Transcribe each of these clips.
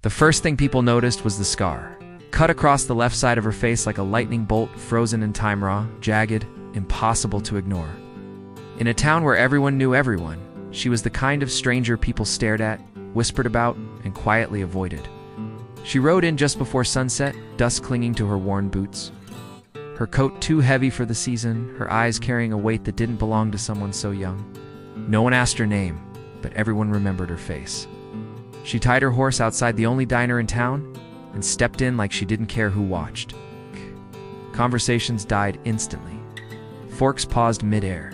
The first thing people noticed was the scar, cut across the left side of her face like a lightning bolt, frozen in time, raw, jagged, impossible to ignore. In a town where everyone knew everyone, she was the kind of stranger people stared at, whispered about, and quietly avoided. She rode in just before sunset, dust clinging to her worn boots. Her coat too heavy for the season, her eyes carrying a weight that didn't belong to someone so young. No one asked her name, but everyone remembered her face. She tied her horse outside the only diner in town and stepped in like she didn't care who watched. Conversations died instantly. Forks paused mid-air.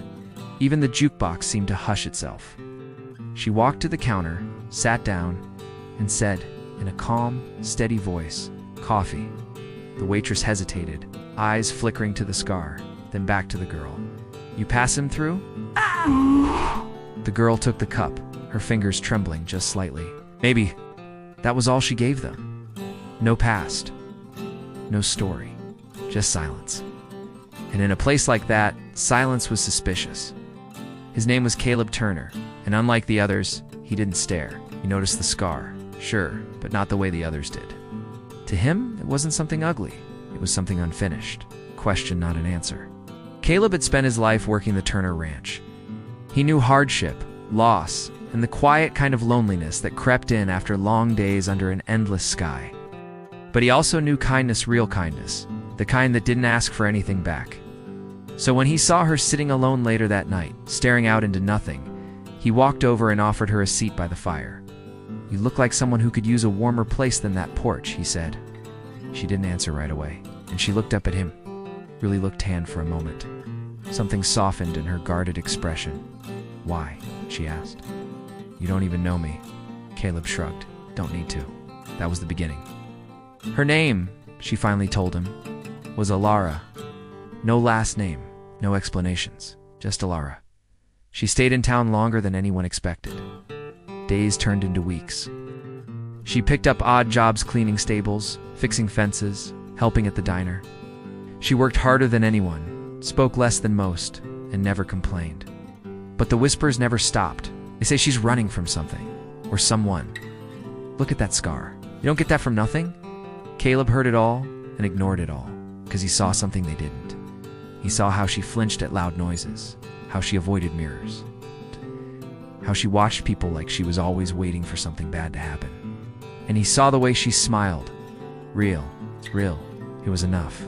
Even the jukebox seemed to hush itself. She walked to the counter, sat down, and said, in a calm, steady voice, "Coffee." The waitress hesitated, eyes flickering to the scar, then back to the girl. "You pass him through?" The girl took the cup, her fingers trembling just slightly. Maybe. That was all she gave them. No past. No story. Just silence. And in a place like that, silence was suspicious. His name was Caleb Turner, and unlike the others, he didn't stare. He noticed the scar, sure, but not the way the others did. To him, it wasn't something ugly. It was something unfinished. Question, not an answer. Caleb had spent his life working the Turner Ranch. He knew hardship, loss, and the quiet kind of loneliness that crept in after long days under an endless sky. But he also knew kindness, real kindness, the kind that didn't ask for anything back. So when he saw her sitting alone later that night, staring out into nothing, he walked over and offered her a seat by the fire. "You look like someone who could use a warmer place than that porch," he said. She didn't answer right away, and she looked up at him, really looked tanned for a moment. Something softened in her guarded expression. "Why?" she asked. "You don't even know me." Caleb shrugged. "Don't need to." That was the beginning. Her name, she finally told him, was Alara. No last name, no explanations, just Alara. She stayed in town longer than anyone expected. Days turned into weeks. She picked up odd jobs cleaning stables, fixing fences, helping at the diner. She worked harder than anyone, spoke less than most, and never complained. But the whispers never stopped. They say she's running from something, or someone. Look at that scar. You don't get that from nothing? Caleb heard it all and ignored it all, because he saw something they didn't. He saw how she flinched at loud noises, how she avoided mirrors, how she watched people like she was always waiting for something bad to happen. And he saw the way she smiled. Real. It was enough.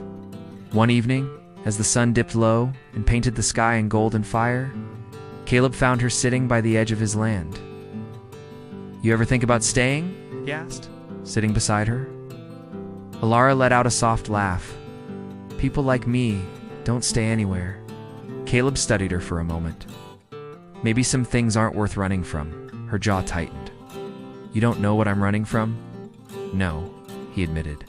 One evening, as the sun dipped low and painted the sky in gold and fire, Caleb found her sitting by the edge of his land. "You ever think about staying?" he asked, sitting beside her. Alara let out a soft laugh. "People like me don't stay anywhere." Caleb studied her for a moment. "Maybe some things aren't worth running from." Her jaw tightened. "You don't know what I'm running from?" "No," he admitted.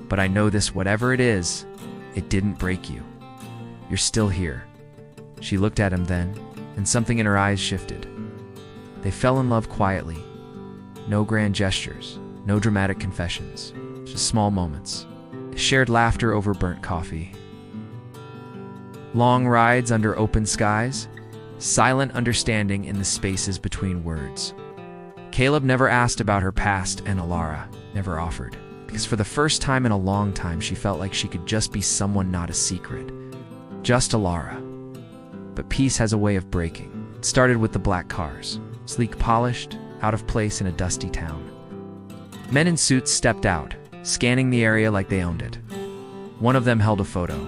"But I know this, whatever it is, it didn't break you. You're still here." She looked at him then, and something in her eyes shifted. They fell in love quietly. No grand gestures, no dramatic confessions, just small moments. Shared laughter over burnt coffee. Long rides under open skies, silent understanding in the spaces between words. Caleb never asked about her past, and Alara never offered, because for the first time in a long time she felt like she could just be someone, not a secret. Just Alara. But peace has a way of breaking. It started with the black cars, sleek, polished, out of place in a dusty town. Men in suits stepped out, scanning the area like they owned it. One of them held a photo.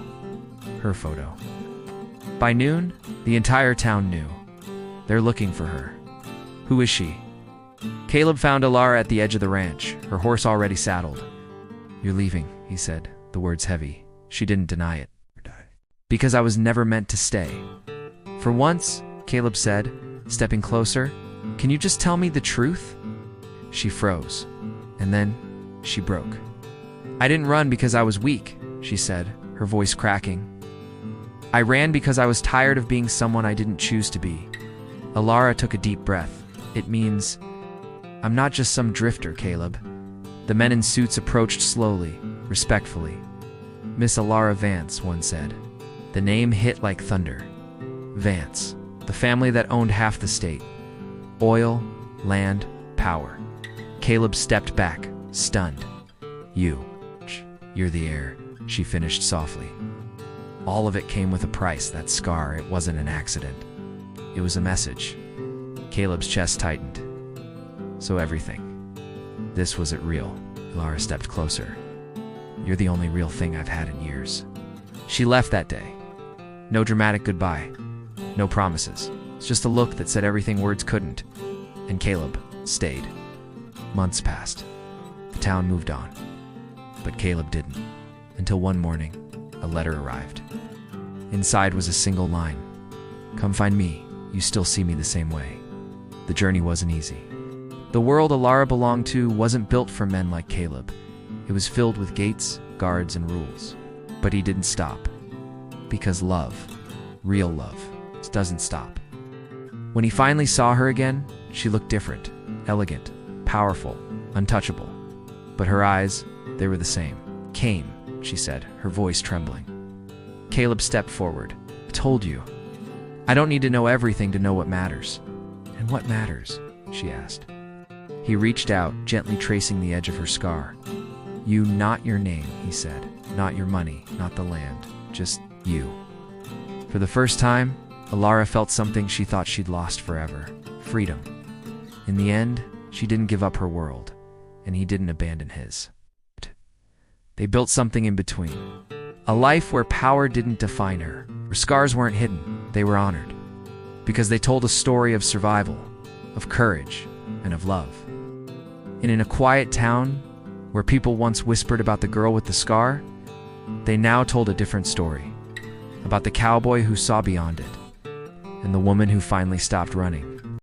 Her photo. By noon, the entire town knew. They're looking for her. Who is she? Caleb found Alara at the edge of the ranch, her horse already saddled. "You're leaving," he said, the words heavy. She didn't deny it. "Because I was never meant to stay." "For once," Caleb said, stepping closer, "can you just tell me the truth?" She froze, and then she broke. "I didn't run because I was weak," she said, her voice cracking. "I ran because I was tired of being someone I didn't choose to be." Alara took a deep breath. "It means I'm not just some drifter, Caleb." The men in suits approached slowly, respectfully. "Miss Alara Vance," one said. The name hit like thunder. Vance, the family that owned half the state. Oil, land, power. Caleb stepped back, stunned. You're the heir, she finished softly. All of it came with a price, that scar. It wasn't an accident. It was a message. Caleb's chest tightened. So everything. This was it real. Lara stepped closer. You're the only real thing I've had in years. She left that day. No dramatic goodbye. No promises. It's just a look that said everything words couldn't. And Caleb stayed. Months passed. The town moved on. But Caleb didn't. Until one morning, a letter arrived. Inside was a single line. Come find me. You still see me the same way. The journey wasn't easy. The world Alara belonged to wasn't built for men like Caleb. It was filled with gates, guards, and rules. But he didn't stop. Because love, real love, doesn't stop. When he finally saw her again, she looked different, elegant, powerful, untouchable. But her eyes, they were the same. Came, she said, her voice trembling. Caleb stepped forward. I told you. I don't need to know everything to know what matters. And what matters? She asked. He reached out, gently tracing the edge of her scar. You, not your name, he said. Not your money, not the land. Just you. For the first time, Alara felt something she thought she'd lost forever. Freedom. In the end, she didn't give up her world, and he didn't abandon his. They built something in between. A life where power didn't define her, where scars weren't hidden, they were honored. Because they told a story of survival, of courage, and of love. And in a quiet town, where people once whispered about the girl with the scar, they now told a different story. About the cowboy who saw beyond it, and the woman who finally stopped running.